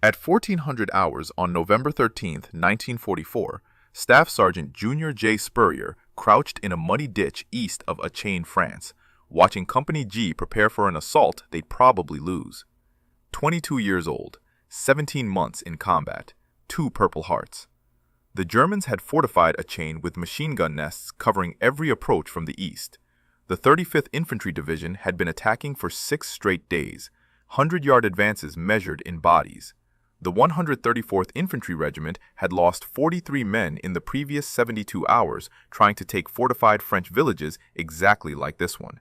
At 1400 hours on November 13, 1944, Staff Sergeant Junior J. Spurrier crouched in a muddy ditch east of Achain, France, watching Company G prepare for an assault they'd probably lose. 22 years old, 17 months in combat, 2 Purple Hearts. The Germans had fortified Achain with machine gun nests covering every approach from the east. The 35th Infantry Division had been attacking for 6 straight days, 100-yard advances measured in bodies. The 134th Infantry Regiment had lost 43 men in the previous 72 hours trying to take fortified French villages exactly like this one.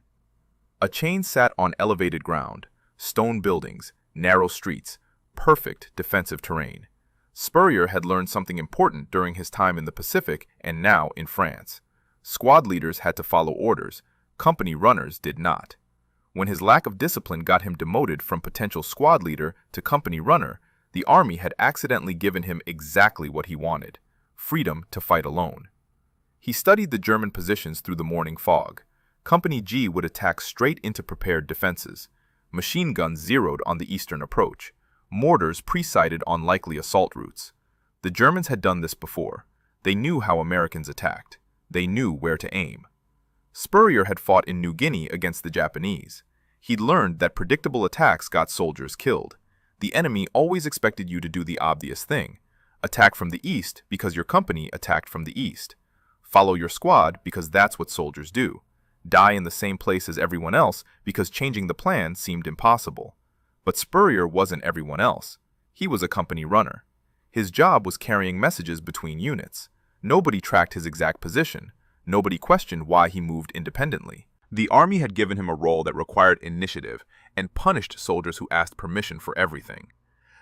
Achain sat on elevated ground, stone buildings, narrow streets, perfect defensive terrain. Spurrier had learned something important during his time in the Pacific and now in France. Squad leaders had to follow orders, company runners did not. When his lack of discipline got him demoted from potential squad leader to company runner, the army had accidentally given him exactly what he wanted: freedom to fight alone. He studied the German positions through the morning fog. Company G would attack straight into prepared defenses. Machine guns zeroed on the eastern approach. Mortars pre-sighted on likely assault routes. The Germans had done this before. They knew how Americans attacked. They knew where to aim. Spurrier had fought in New Guinea against the Japanese. He'd learned that predictable attacks got soldiers killed. The enemy always expected you to do the obvious thing: attack from the east because your company attacked from the east. Follow your squad because that's what soldiers do. Die in the same place as everyone else because changing the plan seemed impossible. But Spurrier wasn't everyone else. He was a company runner. His job was carrying messages between units. Nobody tracked his exact position. Nobody questioned why he moved independently. The army had given him a role that required initiative and punished soldiers who asked permission for everything.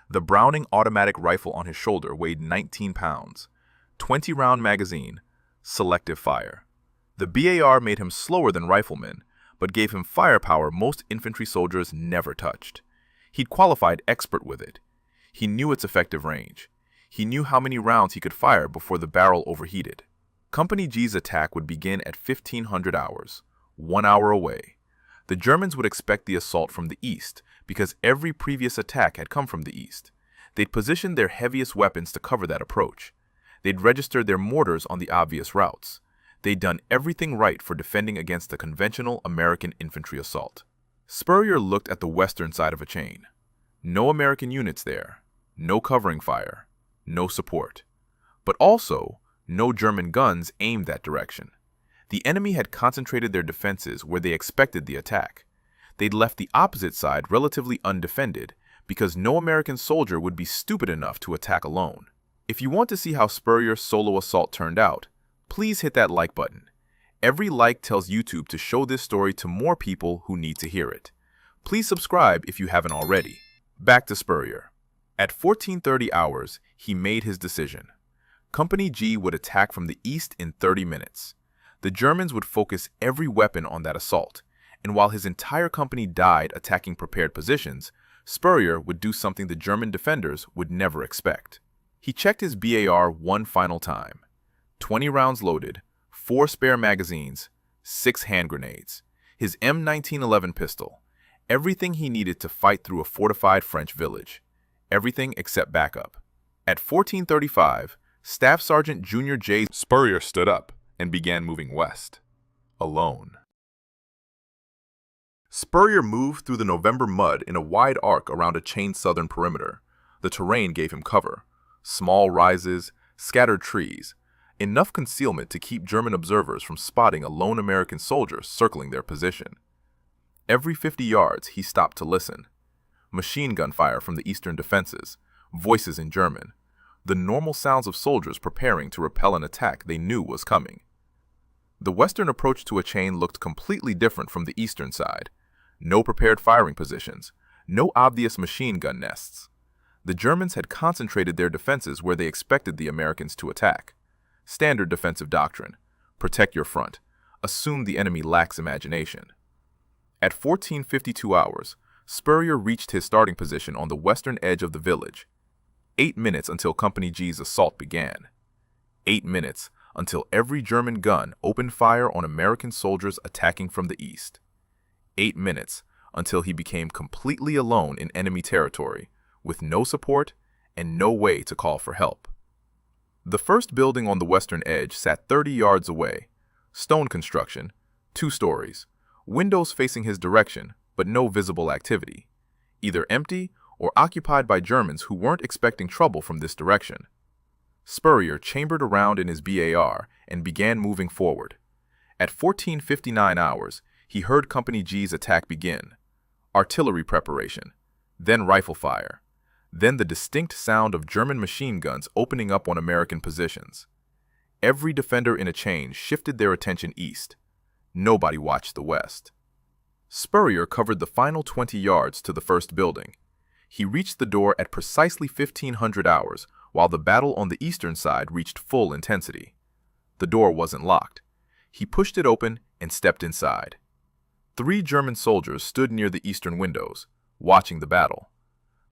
The Browning automatic rifle on his shoulder weighed 19 pounds, 20-round magazine, selective fire. The BAR made him slower than riflemen, but gave him firepower most infantry soldiers never touched. He'd qualified expert with it. He knew its effective range. He knew how many rounds he could fire before the barrel overheated. Company G's attack would begin at 1500 hours, 1 hour away. The Germans would expect the assault from the east because every previous attack had come from the east. They'd positioned their heaviest weapons to cover that approach. They'd registered their mortars on the obvious routes. They'd done everything right for defending against the conventional American infantry assault. Spurrier looked at the western side of Achain. No American units there, no covering fire, no support. But also, no German guns aimed that direction. The enemy had concentrated their defenses where they expected the attack. They'd left the opposite side relatively undefended because no American soldier would be stupid enough to attack alone. If you want to see how Spurrier's solo assault turned out, please hit that like button. Every like tells YouTube to show this story to more people who need to hear it. Please subscribe if you haven't already. Back to Spurrier. At 1430 hours, he made his decision. Company G would attack from the east in 30 minutes. The Germans would focus every weapon on that assault, and while his entire company died attacking prepared positions, Spurrier would do something the German defenders would never expect. He checked his BAR one final time. 20 rounds loaded, 4 spare magazines, 6 hand grenades, his M1911 pistol, everything he needed to fight through a fortified French village. Everything except backup. At 1435, Staff Sergeant Junior J. Spurrier stood up and began moving west, alone. Spurrier moved through the November mud in a wide arc around Achain's southern perimeter. The terrain gave him cover. Small rises, scattered trees, enough concealment to keep German observers from spotting a lone American soldier circling their position. Every 50 yards, he stopped to listen. Machine gun fire from the eastern defenses, voices in German, the normal sounds of soldiers preparing to repel an attack they knew was coming. The western approach to Achain looked completely different from the eastern side. No prepared firing positions, no obvious machine gun nests. The Germans had concentrated their defenses where they expected the Americans to attack. Standard defensive doctrine: protect your front, assume the enemy lacks imagination. At 1452 hours, Spurrier reached his starting position on the western edge of the village. 8 minutes until Company G's assault began. 8 minutes until every German gun opened fire on American soldiers attacking from the east. 8 minutes until he became completely alone in enemy territory, with no support and no way to call for help. The first building on the western edge sat 30 yards away. Stone construction, 2 stories, windows facing his direction, but no visible activity. Either empty or occupied by Germans who weren't expecting trouble from this direction. Spurrier chambered around in his BAR and began moving forward. At 14:59 hours, he heard Company G's attack begin. Artillery preparation, then rifle fire, then the distinct sound of German machine guns opening up on American positions. Every defender in Achain shifted their attention east. Nobody watched the west. Spurrier covered the final 20 yards to the first building. He reached the door at precisely 1500 hours, while the battle on the eastern side reached full intensity. The door wasn't locked. He pushed it open and stepped inside. 3 German soldiers stood near the eastern windows, watching the battle.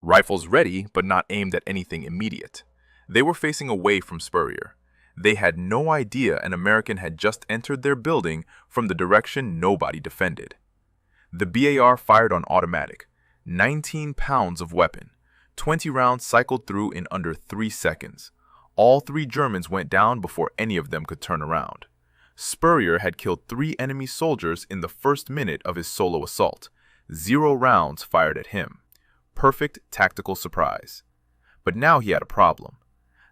Rifles ready, but not aimed at anything immediate. They were facing away from Spurrier. They had no idea an American had just entered their building from the direction nobody defended. The BAR fired on automatic. 19 pounds of weapon. 20 rounds cycled through in under 3 seconds. All 3 Germans went down before any of them could turn around. Spurrier had killed 3 enemy soldiers in the first minute of his solo assault. 0 rounds fired at him. Perfect tactical surprise. But now he had a problem.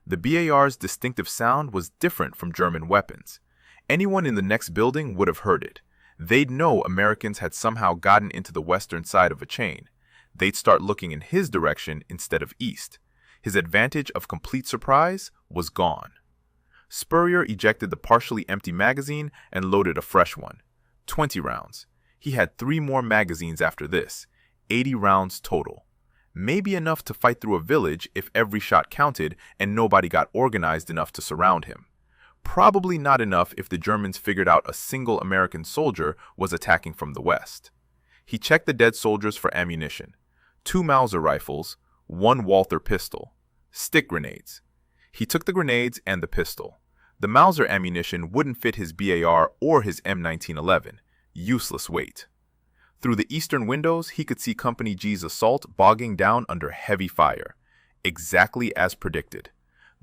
The BAR's distinctive sound was different from German weapons. Anyone in the next building would have heard it. They'd know Americans had somehow gotten into the western side of Achain. They'd start looking in his direction instead of east. His advantage of complete surprise was gone. Spurrier ejected the partially empty magazine and loaded a fresh one. 20 rounds. He had 3 more magazines after this. 80 rounds total. Maybe enough to fight through a village if every shot counted and nobody got organized enough to surround him. Probably not enough if the Germans figured out a single American soldier was attacking from the west. He checked the dead soldiers for ammunition. 2 Mauser rifles, 1 Walther pistol, stick grenades. He took the grenades and the pistol. The Mauser ammunition wouldn't fit his BAR or his M1911. Useless weight. Through the eastern windows, he could see Company G's assault bogging down under heavy fire. Exactly as predicted.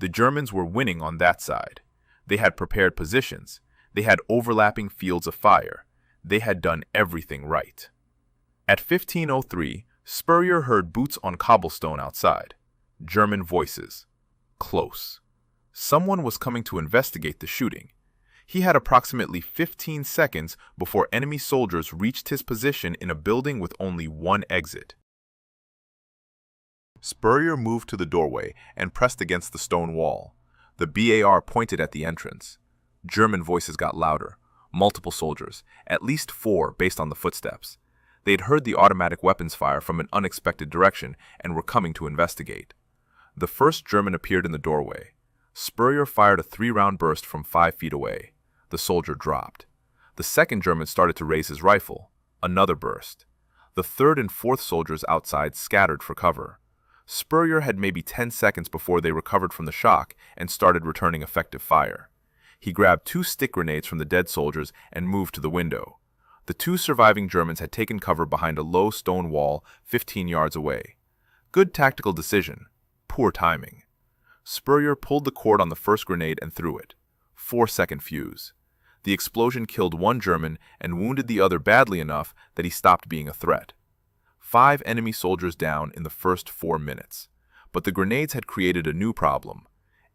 The Germans were winning on that side. They had prepared positions. They had overlapping fields of fire. They had done everything right. At 15:03, Spurrier heard boots on cobblestone outside. German voices. Close. Someone was coming to investigate the shooting. He had approximately 15 seconds before enemy soldiers reached his position in a building with only 1 exit. Spurrier moved to the doorway and pressed against the stone wall. The BAR pointed at the entrance. German voices got louder. Multiple soldiers, at least 4 based on the footsteps. They had heard the automatic weapons fire from an unexpected direction and were coming to investigate. The first German appeared in the doorway. Spurrier fired a 3-round burst from 5 feet away. The soldier dropped. The second German started to raise his rifle. Another burst. The third and fourth soldiers outside scattered for cover. Spurrier had maybe 10 seconds before they recovered from the shock and started returning effective fire. He grabbed 2 stick grenades from the dead soldiers and moved to the window. The 2 surviving Germans had taken cover behind a low stone wall 15 yards away. Good tactical decision. Poor timing. Spurrier pulled the cord on the first grenade and threw it. 4-second fuse. The explosion killed 1 German and wounded the other badly enough that he stopped being a threat. 5 enemy soldiers down in the first 4 minutes. But the grenades had created a new problem.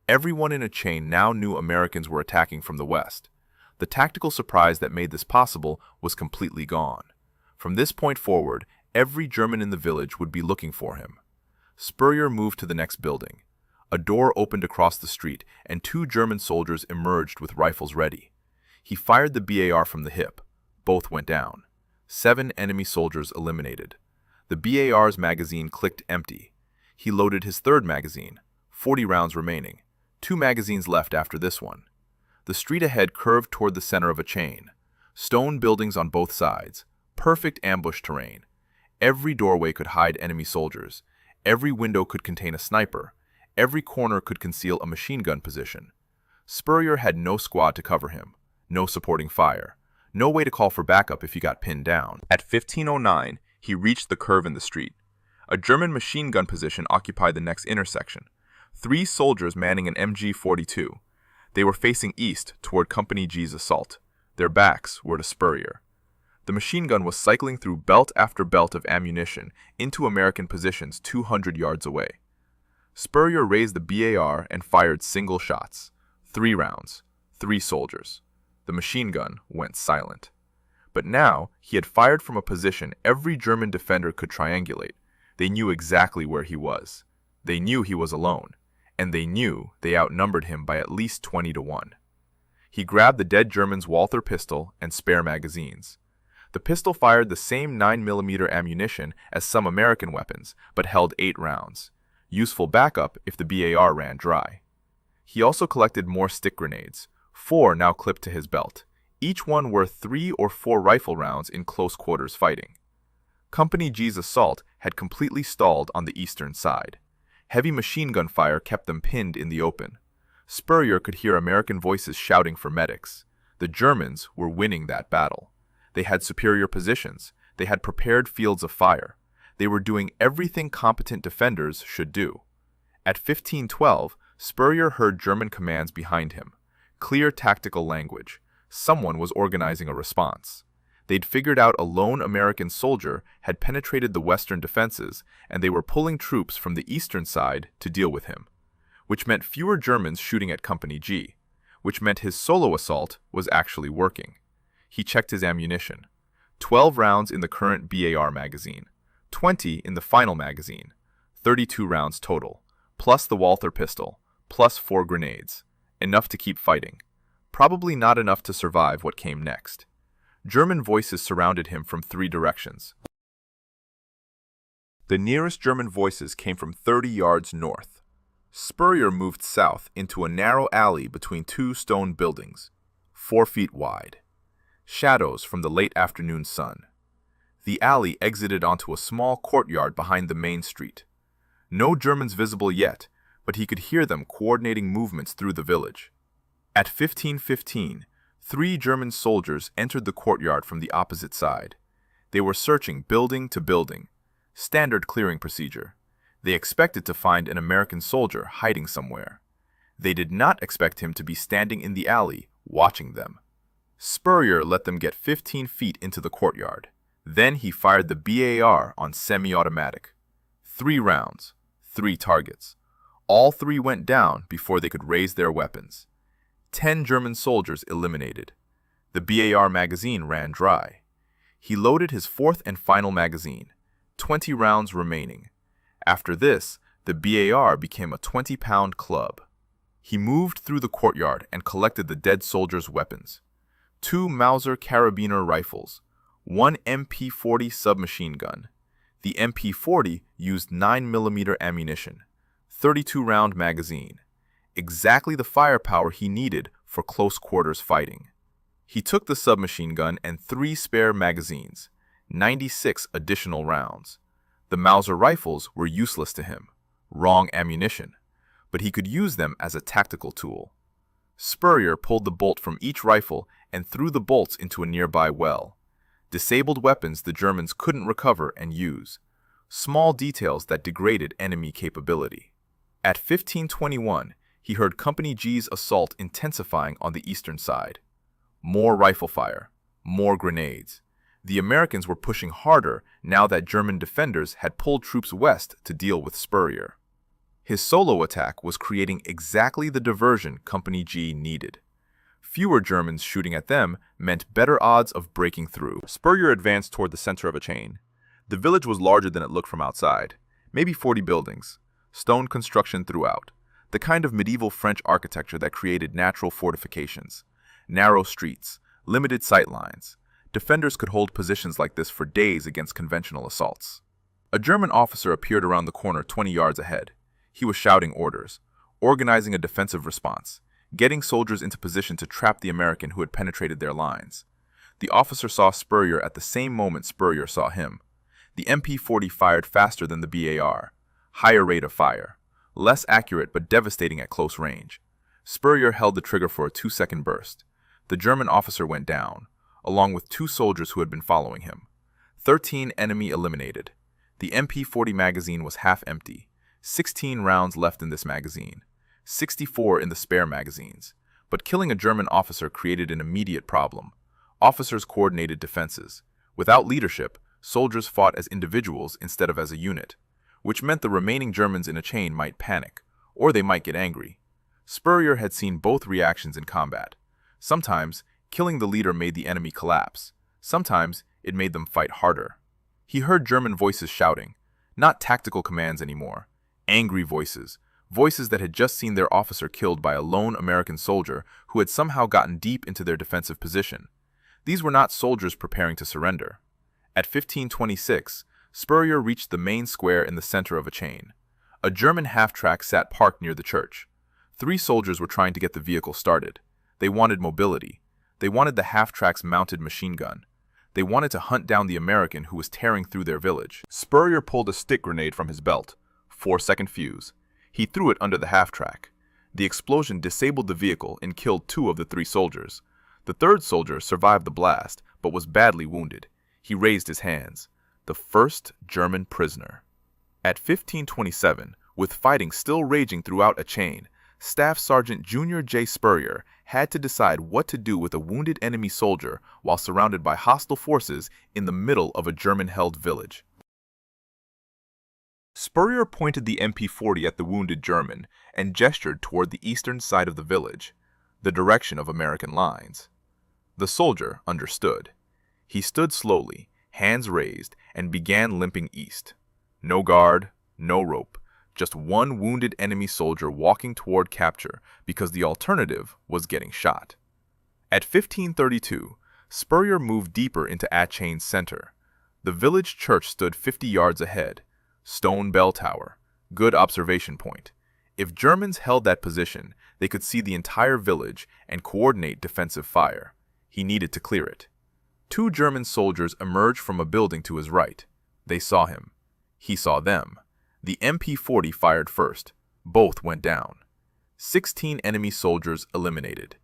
Everyone in Achain now knew Americans were attacking from the west. The tactical surprise that made this possible was completely gone. From this point forward, every German in the village would be looking for him. Spurrier moved to the next building. A door opened across the street, and 2 German soldiers emerged with rifles ready. He fired the BAR from the hip. Both went down. 7 enemy soldiers eliminated. The BAR's magazine clicked empty. He loaded his third magazine. 40 rounds remaining. 2 magazines left after this one. The street ahead curved toward the center of Achain. Stone buildings on both sides. Perfect ambush terrain. Every doorway could hide enemy soldiers. Every window could contain a sniper. Every corner could conceal a machine gun position. Spurrier had no squad to cover him. No supporting fire. No way to call for backup if he got pinned down. At 15:09, he reached the curve in the street. A German machine gun position occupied the next intersection. 3 soldiers manning an MG-42. They were facing east toward Company G's assault. Their backs were to Spurrier. The machine gun was cycling through belt after belt of ammunition into American positions 200 yards away. Spurrier raised the BAR and fired single shots. 3 rounds, 3 soldiers. The machine gun went silent. But now he had fired from a position every German defender could triangulate. They knew exactly where he was. They knew he was alone, and they knew they outnumbered him by at least 20 to 1. He grabbed the dead German's Walther pistol and spare magazines. The pistol fired the same 9mm ammunition as some American weapons, but held 8 rounds. Useful backup if the BAR ran dry. He also collected more stick grenades, 4 now clipped to his belt, each one worth 3 or 4 rifle rounds in close quarters fighting. Company G's assault had completely stalled on the eastern side. Heavy machine gun fire kept them pinned in the open. Spurrier could hear American voices shouting for medics. The Germans were winning that battle. They had superior positions. They had prepared fields of fire. They were doing everything competent defenders should do. At 15:12, Spurrier heard German commands behind him. Clear tactical language. Someone was organizing a response. They'd figured out a lone American soldier had penetrated the western defenses, and they were pulling troops from the eastern side to deal with him, which meant fewer Germans shooting at Company G, which meant his solo assault was actually working. He checked his ammunition. 12 rounds in the current BAR magazine, 20 in the final magazine, 32 rounds total, plus the Walther pistol, plus 4 grenades. Enough to keep fighting. Probably not enough to survive what came next. German voices surrounded him from 3 directions. The nearest German voices came from 30 yards north. Spurrier moved south into a narrow alley between 2 stone buildings, 4 feet wide. Shadows from the late afternoon sun. The alley exited onto a small courtyard behind the main street. No Germans visible yet, but he could hear them coordinating movements through the village. At 15:15, 3 German soldiers entered the courtyard from the opposite side. They were searching building to building. Standard clearing procedure. They expected to find an American soldier hiding somewhere. They did not expect him to be standing in the alley, watching them. Spurrier let them get 15 feet into the courtyard. Then he fired the BAR on semi-automatic. 3 rounds, 3 targets. All 3 went down before they could raise their weapons. 10 German soldiers eliminated. The BAR magazine ran dry. He loaded his 4th and final magazine, 20 rounds remaining. After this, the BAR became a 20-pound club. He moved through the courtyard and collected the dead soldiers' weapons. 2 Mauser carabiner rifles, 1 MP-40 submachine gun. The MP-40 used 9mm ammunition, 32-round magazine. Exactly the firepower he needed for close quarters fighting. He took the submachine gun and 3 spare magazines, 96 additional rounds. The Mauser rifles were useless to him, wrong ammunition, but he could use them as a tactical tool. Spurrier pulled the bolt from each rifle and threw the bolts into a nearby well. Disabled weapons the Germans couldn't recover and use. Small details that degraded enemy capability. At 15:21, he heard Company G's assault intensifying on the eastern side. More rifle fire, more grenades. The Americans were pushing harder now that German defenders had pulled troops west to deal with Spurrier. His solo attack was creating exactly the diversion Company G needed. Fewer Germans shooting at them meant better odds of breaking through. Spurrier advanced toward the center of Achain. The village was larger than it looked from outside, maybe 40 buildings, stone construction throughout, the kind of medieval French architecture that created natural fortifications, narrow streets, limited sight lines. Defenders could hold positions like this for days against conventional assaults. A German officer appeared around the corner 20 yards ahead. He was shouting orders, organizing a defensive response, getting soldiers into position to trap the American who had penetrated their lines. The officer saw Spurrier at the same moment Spurrier saw him. The MP-40 fired faster than the BAR, higher rate of fire, less accurate but devastating at close range. Spurrier held the trigger for a 2-second burst. The German officer went down, along with 2 soldiers who had been following him. 13 enemy eliminated. The MP-40 magazine was half empty. 16 rounds left in this magazine, 64 in the spare magazines. But killing a German officer created an immediate problem. Officers coordinated defenses. Without leadership, soldiers fought as individuals instead of as a unit, which meant the remaining Germans in Achain might panic, or they might get angry. Spurrier had seen both reactions in combat. Sometimes, killing the leader made the enemy collapse. Sometimes, it made them fight harder. He heard German voices shouting, not tactical commands anymore, angry voices, voices that had just seen their officer killed by a lone American soldier who had somehow gotten deep into their defensive position. These were not soldiers preparing to surrender. At 15:26, Spurrier reached the main square in the center of Achain. A German half-track sat parked near the church. 3 soldiers were trying to get the vehicle started. They wanted mobility. They wanted the half-track's mounted machine gun. They wanted to hunt down the American who was tearing through their village. Spurrier pulled a stick grenade from his belt. 4-second fuse. He threw it under the half-track. The explosion disabled the vehicle and killed 2 of the 3 soldiers. The 3rd soldier survived the blast, but was badly wounded. He raised his hands. The first German prisoner. At 15:27, with fighting still raging throughout Achain, Staff Sergeant Junior J. Spurrier had to decide what to do with a wounded enemy soldier while surrounded by hostile forces in the middle of a German-held village. Spurrier pointed the MP40 at the wounded German and gestured toward the eastern side of the village, the direction of American lines. The soldier understood. He stood slowly, hands raised, and began limping east. No guard, no rope, just one wounded enemy soldier walking toward capture because the alternative was getting shot. At 15:32, Spurrier moved deeper into Achain's center. The village church stood 50 yards ahead. Stone bell tower, good observation point. If Germans held that position, they could see the entire village and coordinate defensive fire. He needed to clear it. 2 German soldiers emerged from a building to his right. They saw him. He saw them. The MP40 fired first. Both went down. 16 enemy soldiers eliminated.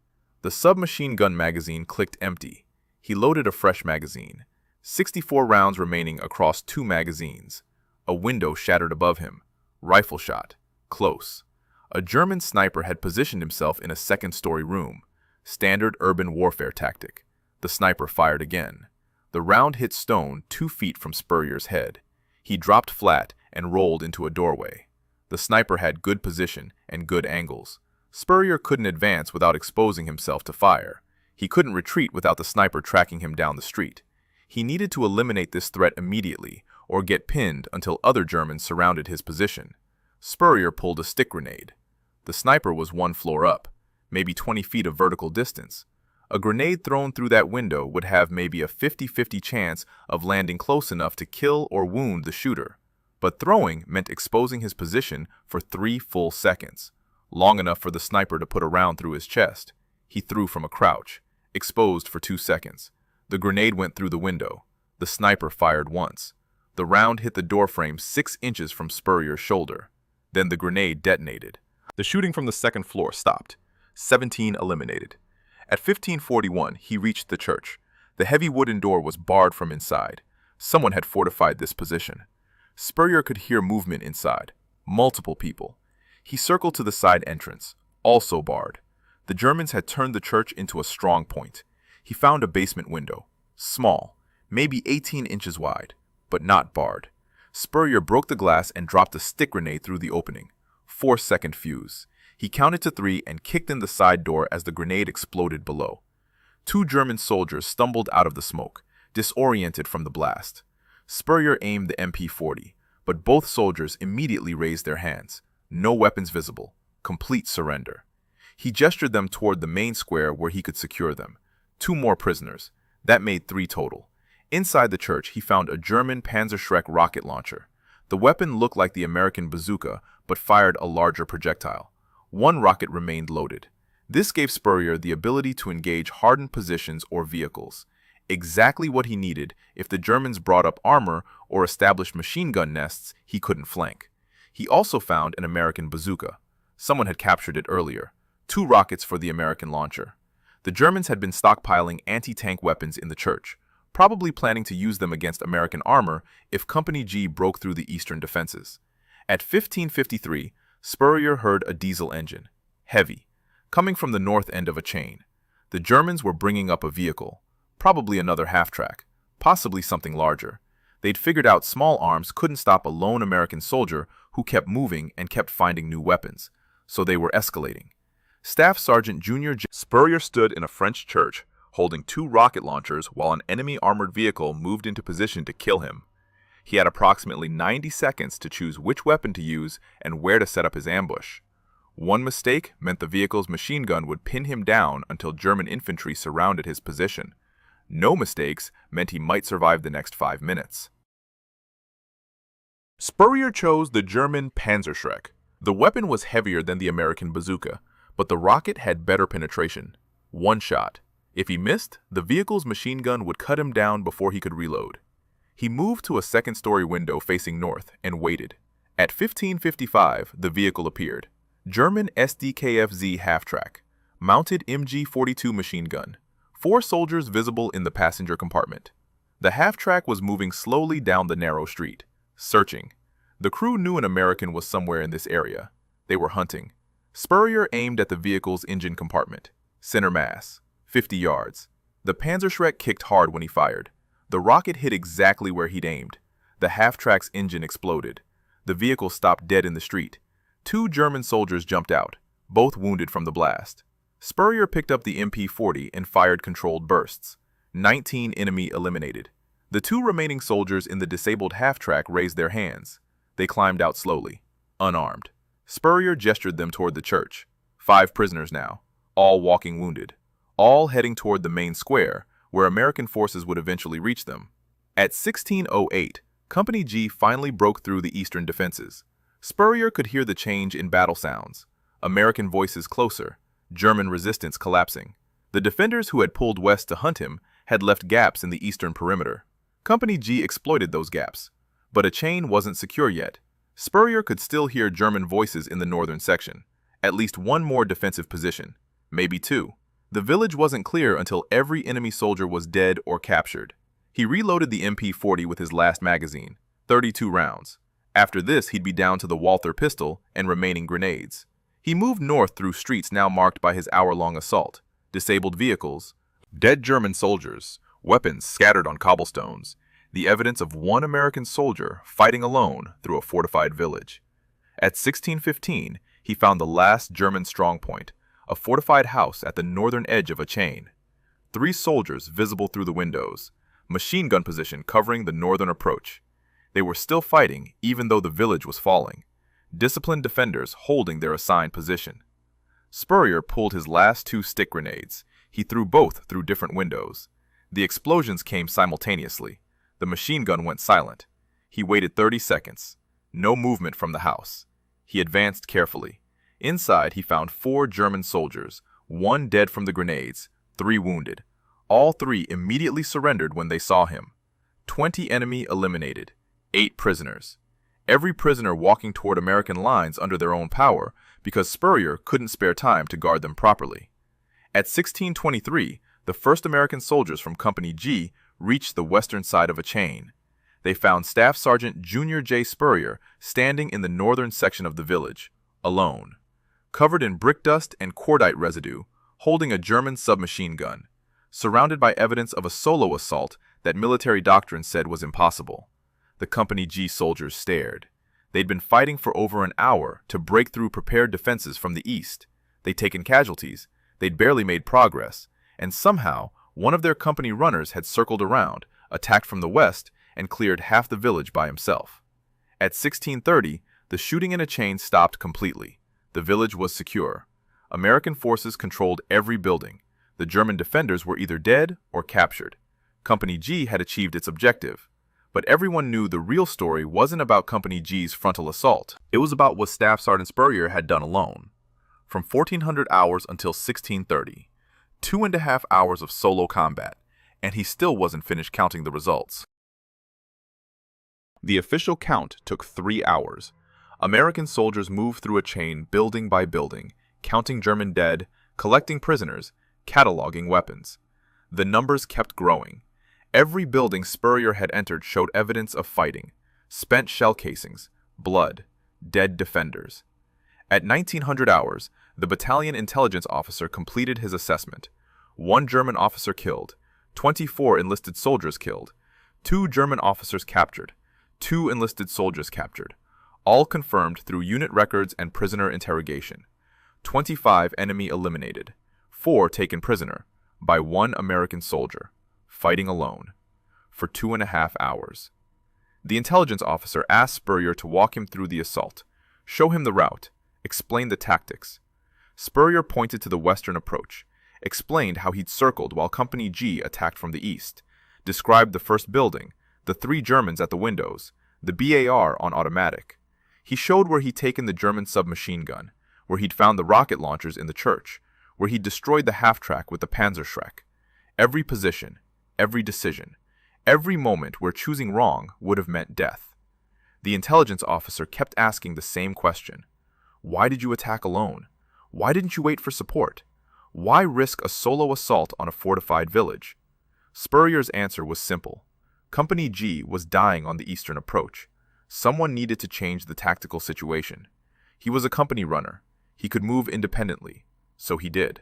The submachine gun magazine clicked empty. He loaded a fresh magazine. 64 rounds remaining across 2 magazines. A window shattered above him. Rifle shot. Close. A German sniper had positioned himself in a second-story room. Standard urban warfare tactic. The sniper fired again. The round hit stone 2 feet from Spurrier's head. He dropped flat and rolled into a doorway. The sniper had good position and good angles. Spurrier couldn't advance without exposing himself to fire. He couldn't retreat without the sniper tracking him down the street. He needed to eliminate this threat immediately or get pinned until other Germans surrounded his position. Spurrier pulled a stick grenade. The sniper was 1 floor up, maybe 20 feet of vertical distance. A grenade thrown through that window would have maybe a 50-50 chance of landing close enough to kill or wound the shooter. But throwing meant exposing his position for 3 full seconds, long enough for the sniper to put a round through his chest. He threw from a crouch, exposed for 2 seconds. The grenade went through the window. The sniper fired once. The round hit the doorframe 6 inches from Spurrier's shoulder. Then the grenade detonated. The shooting from the 2nd floor stopped. 17 eliminated. At 15:41, he reached the church. The heavy wooden door was barred from inside. Someone had fortified this position. Spurrier could hear movement inside. Multiple people. He circled to the side entrance, also barred. The Germans had turned the church into a strong point. He found a basement window. Small, maybe 18 inches wide, but not barred. Spurrier broke the glass and dropped a stick grenade through the opening. 4-second fuse. He counted to 3 and kicked in the side door as the grenade exploded below. 2 German soldiers stumbled out of the smoke, disoriented from the blast. Spurrier aimed the MP40, but both soldiers immediately raised their hands. No weapons visible. Complete surrender. He gestured them toward the main square where he could secure them. 2 more prisoners. That made 3 total. Inside the church, he found a German Panzerschreck rocket launcher. The weapon looked like the American bazooka, but fired a larger projectile. 1 rocket remained loaded. This gave Spurrier the ability to engage hardened positions or vehicles, exactly what he needed if the Germans brought up armor or established machine gun nests he couldn't flank. He also found an American bazooka. Someone had captured it earlier. 2 rockets for the American launcher. The Germans had been stockpiling anti-tank weapons in the church, probably planning to use them against American armor if Company G broke through the eastern defenses. At 15:53, Spurrier heard a diesel engine, heavy, coming from the north end of Achain. The Germans were bringing up a vehicle, probably another half-track, possibly something larger. They'd figured out small arms couldn't stop a lone American soldier who kept moving and kept finding new weapons, so they were escalating. Staff Sergeant Junior J. Spurrier stood in a French church, holding 2 rocket launchers while an enemy armored vehicle moved into position to kill him. He had approximately 90 seconds to choose which weapon to use and where to set up his ambush. One mistake meant the vehicle's machine gun would pin him down until German infantry surrounded his position. No mistakes meant he might survive the next 5 minutes. Spurrier chose the German Panzerschreck. The weapon was heavier than the American bazooka, but the rocket had better penetration. 1 shot. If he missed, the vehicle's machine gun would cut him down before he could reload. He moved to a second-story window facing north and waited. At 15:55, the vehicle appeared. German SDKFZ half-track, mounted MG-42 machine gun. 4 soldiers visible in the passenger compartment. The half-track was moving slowly down the narrow street, searching. The crew knew an American was somewhere in this area. They were hunting. Spurrier aimed at the vehicle's engine compartment. Center mass, 50 yards. The Panzerschreck kicked hard when he fired. The rocket hit exactly where he'd aimed. The half-track's engine exploded. The vehicle stopped dead in the street. 2 German soldiers jumped out, both wounded from the blast. Spurrier picked up the MP-40 and fired controlled bursts. 19 enemy eliminated. The 2 remaining soldiers in the disabled half-track raised their hands. They climbed out slowly, unarmed. Spurrier gestured them toward the church. 5 prisoners now, all walking wounded, all heading toward the main square, where American forces would eventually reach them. At 16:08, Company G finally broke through the eastern defenses. Spurrier could hear the change in battle sounds. American voices closer, German resistance collapsing. The defenders who had pulled west to hunt him had left gaps in the eastern perimeter. Company G exploited those gaps, but Achain wasn't secure yet. Spurrier could still hear German voices in the northern section. At least 1 more defensive position, maybe 2. The village wasn't clear until every enemy soldier was dead or captured. He reloaded the MP-40 with his last magazine, 32 rounds. After this, he'd be down to the Walther pistol and remaining grenades. He moved north through streets now marked by his hour-long assault, disabled vehicles, dead German soldiers, weapons scattered on cobblestones, the evidence of 1 American soldier fighting alone through a fortified village. At 16:15, he found the last German strongpoint, a fortified house at the northern edge of Achain. 3 soldiers visible through the windows, machine gun position covering the northern approach. They were still fighting even though the village was falling. Disciplined defenders holding their assigned position. Spurrier pulled his last 2 stick grenades. He threw both through different windows. The explosions came simultaneously. The machine gun went silent. He waited 30 seconds. No movement from the house. He advanced carefully. Inside, he found 4 German soldiers, 1 dead from the grenades, 3 wounded. All 3 immediately surrendered when they saw him. 20 enemy eliminated, 8 prisoners. Every prisoner walking toward American lines under their own power because Spurrier couldn't spare time to guard them properly. At 16:23, the first American soldiers from Company G reached the western side of Achain. They found Staff Sergeant Junior J. Spurrier standing in the northern section of the village, alone, covered in brick dust and cordite residue, holding a German submachine gun, surrounded by evidence of a solo assault that military doctrine said was impossible. The Company G soldiers stared. They'd been fighting for over an hour to break through prepared defenses from the east. They'd taken casualties, they'd barely made progress, and somehow one of their company runners had circled around, attacked from the west, and cleared half the village by himself. At 16:30, the shooting in Achain stopped completely. The village was secure. American forces controlled every building. The German defenders were either dead or captured. Company G had achieved its objective. But everyone knew the real story wasn't about Company G's frontal assault. It was about what Staff Sergeant Spurrier had done alone. From 1400 hours until 1630, 2.5 hours of solo combat, and he still wasn't finished counting the results. The official count took 3 hours. American soldiers moved through Achain building by building, counting German dead, collecting prisoners, cataloging weapons. The numbers kept growing. Every building Spurrier had entered showed evidence of fighting, spent shell casings, blood, dead defenders. At 1900 hours, the battalion intelligence officer completed his assessment. 1 German officer killed, 24 enlisted soldiers killed, 2 German officers captured, 2 enlisted soldiers captured, all confirmed through unit records and prisoner interrogation. 25 enemy eliminated, 4 taken prisoner, by 1 American soldier, fighting alone, for 2.5 hours. The intelligence officer asked Spurrier to walk him through the assault, show him the route, explain the tactics. Spurrier pointed to the western approach, explained how he'd circled while Company G attacked from the east, described the first building, the 3 Germans at the windows, the BAR on automatic. He showed where he'd taken the German submachine gun, where he'd found the rocket launchers in the church, where he'd destroyed the half-track with the Panzerschreck. Every position, every decision, every moment where choosing wrong would have meant death. The intelligence officer kept asking the same question. Why did you attack alone? Why didn't you wait for support? Why risk a solo assault on a fortified village? Spurrier's answer was simple. Company G was dying on the eastern approach. Someone needed to change the tactical situation. He was a company runner. He could move independently. So he did.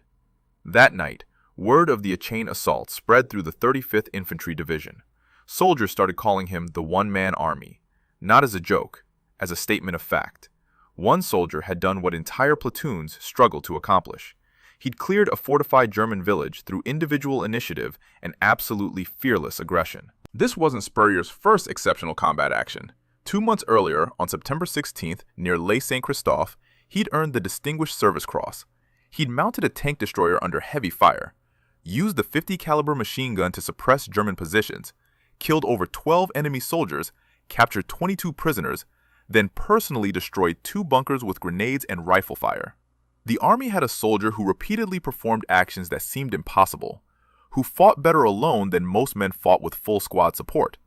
That night, word of the Achain assault spread through the 35th Infantry Division. Soldiers started calling him the one-man army, not as a joke, as a statement of fact. One soldier had done what entire platoons struggled to accomplish. He'd cleared a fortified German village through individual initiative and absolutely fearless aggression. This wasn't Spurrier's first exceptional combat action. 2 months earlier, on September 16th, near Les Saint-Christophe, he'd earned the Distinguished Service Cross. He'd mounted a tank destroyer under heavy fire, used the 50 caliber machine gun to suppress German positions, killed over 12 enemy soldiers, captured 22 prisoners, then personally destroyed 2 bunkers with grenades and rifle fire. The army had a soldier who repeatedly performed actions that seemed impossible, who fought better alone than most men fought with full squad support,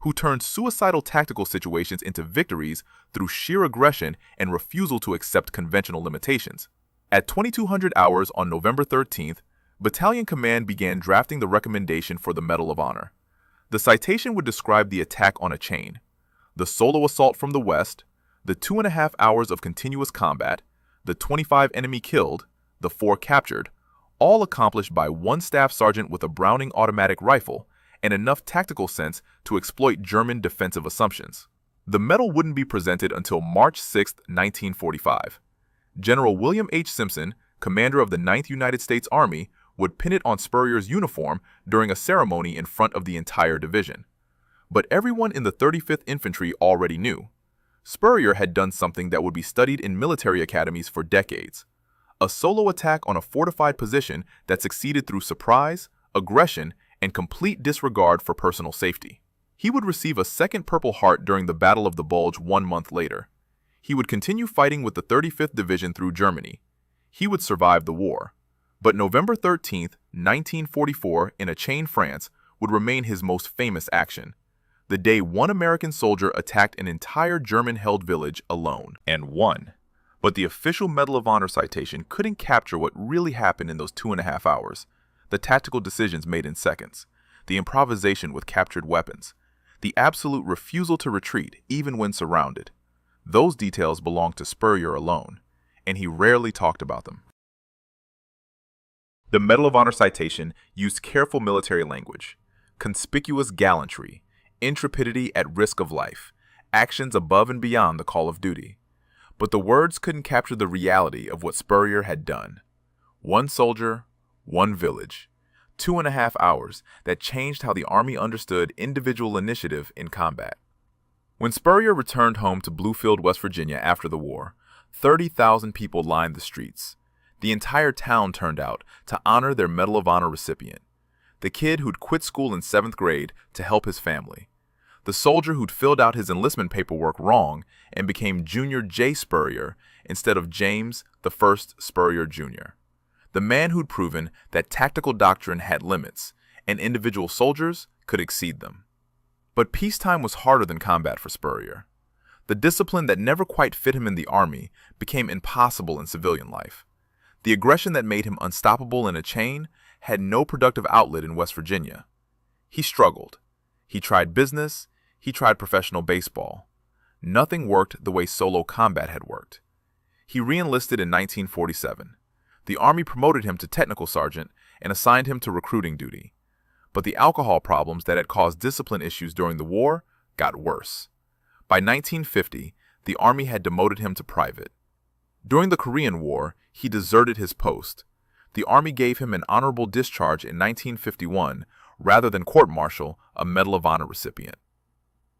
who turned suicidal tactical situations into victories through sheer aggression and refusal to accept conventional limitations. At 2200 hours on November 13th, Battalion Command began drafting the recommendation for the Medal of Honor. The citation would describe the attack on Achain, the solo assault from the west, the 2.5 hours of continuous combat, the 25 enemy killed, the 4 captured, all accomplished by 1 staff sergeant with a Browning automatic rifle and enough tactical sense to exploit German defensive assumptions. The medal wouldn't be presented until March 6, 1945. General William H. Simpson, commander of the 9th United States Army, would pin it on Spurrier's uniform during a ceremony in front of the entire division. But everyone in the 35th Infantry already knew. Spurrier had done something that would be studied in military academies for decades. A solo attack on a fortified position that succeeded through surprise, aggression, and complete disregard for personal safety. He would receive a 2nd Purple Heart during the Battle of the Bulge 1 month later. He would continue fighting with the 35th Division through Germany. He would survive the war. But November 13, 1944, in Achain, France, would remain his most famous action. The day 1 American soldier attacked an entire German-held village alone, and won. But the official Medal of Honor citation couldn't capture what really happened in those 2.5 hours. The tactical decisions made in seconds, the improvisation with captured weapons, the absolute refusal to retreat even when surrounded. Those details belonged to Spurrier alone, and he rarely talked about them. The Medal of Honor citation used careful military language, conspicuous gallantry, intrepidity at risk of life, actions above and beyond the call of duty. But the words couldn't capture the reality of what Spurrier had done. 1 soldier, 1 village, 2.5 hours that changed how the Army understood individual initiative in combat. When Spurrier returned home to Bluefield, West Virginia after the war, 30,000 people lined the streets. The entire town turned out to honor their Medal of Honor recipient, the kid who'd quit school in 7th grade to help his family, the soldier who'd filled out his enlistment paperwork wrong and became Junior J. Spurrier instead of James the First Spurrier Jr., the man who'd proven that tactical doctrine had limits and individual soldiers could exceed them. But peacetime was harder than combat for Spurrier. The discipline that never quite fit him in the Army became impossible in civilian life. The aggression that made him unstoppable in Achain had no productive outlet in West Virginia. He struggled. He tried business. He tried professional baseball. Nothing worked the way solo combat had worked. He re-enlisted in 1947. The Army promoted him to technical sergeant and assigned him to recruiting duty. But the alcohol problems that had caused discipline issues during the war got worse. By 1950, the Army had demoted him to private. During the Korean War, he deserted his post. The Army gave him an honorable discharge in 1951 rather than court-martial a Medal of Honor recipient.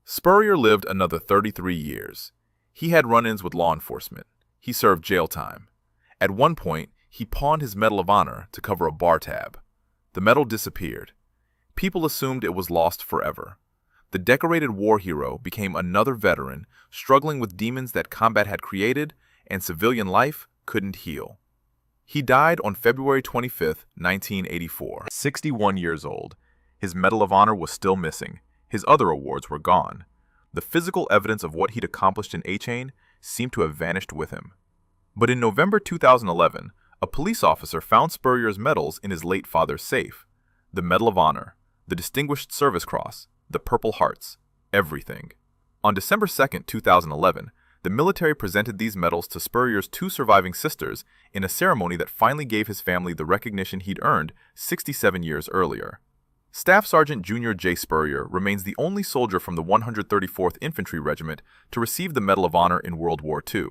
Spurrier lived another 33 years. He had run-ins with law enforcement. He served jail time. At one point, he pawned his Medal of Honor to cover a bar tab. The medal disappeared. People assumed it was lost forever. The decorated war hero became another veteran struggling with demons that combat had created and civilian life couldn't heal. He died on February 25, 1984. 61 years old. His Medal of Honor was still missing. His other awards were gone. The physical evidence of what he'd accomplished in Achain seemed to have vanished with him. But in November 2011, a police officer found Spurrier's medals in his late father's safe. The Medal of Honor, the Distinguished Service Cross, the Purple Hearts, everything. On December 2, 2011, the military presented these medals to Spurrier's two surviving sisters in a ceremony that finally gave his family the recognition he'd earned 67 years earlier. Staff Sergeant Junior J. Spurrier remains the only soldier from the 134th Infantry Regiment to receive the Medal of Honor in World War II.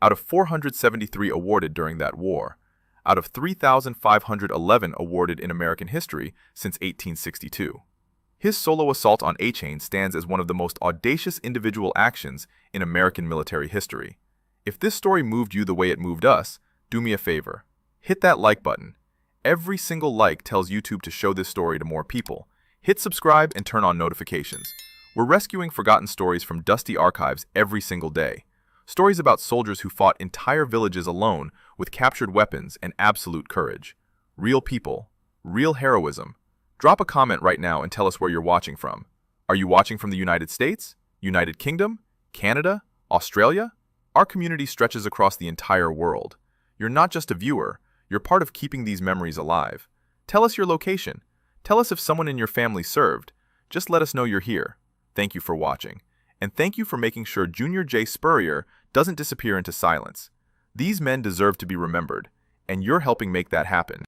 Out of 473 awarded during that war, out of 3,511 awarded in American history since 1862. His solo assault on Achain stands as one of the most audacious individual actions in American military history. If this story moved you the way it moved us, do me a favor. Hit that like button. Every single like tells YouTube to show this story to more people. Hit subscribe and turn on notifications. We're rescuing forgotten stories from dusty archives every single day. Stories about soldiers who fought entire villages alone with captured weapons and absolute courage. Real people, real heroism. Drop a comment right now and tell us where you're watching from. Are you watching from the United States, United Kingdom, Canada, Australia? Our community stretches across the entire world. You're not just a viewer, you're part of keeping these memories alive. Tell us your location. Tell us if someone in your family served. Just let us know you're here. Thank you for watching. And thank you for making sure Junior J. Spurrier doesn't disappear into silence. These men deserve to be remembered, and you're helping make that happen.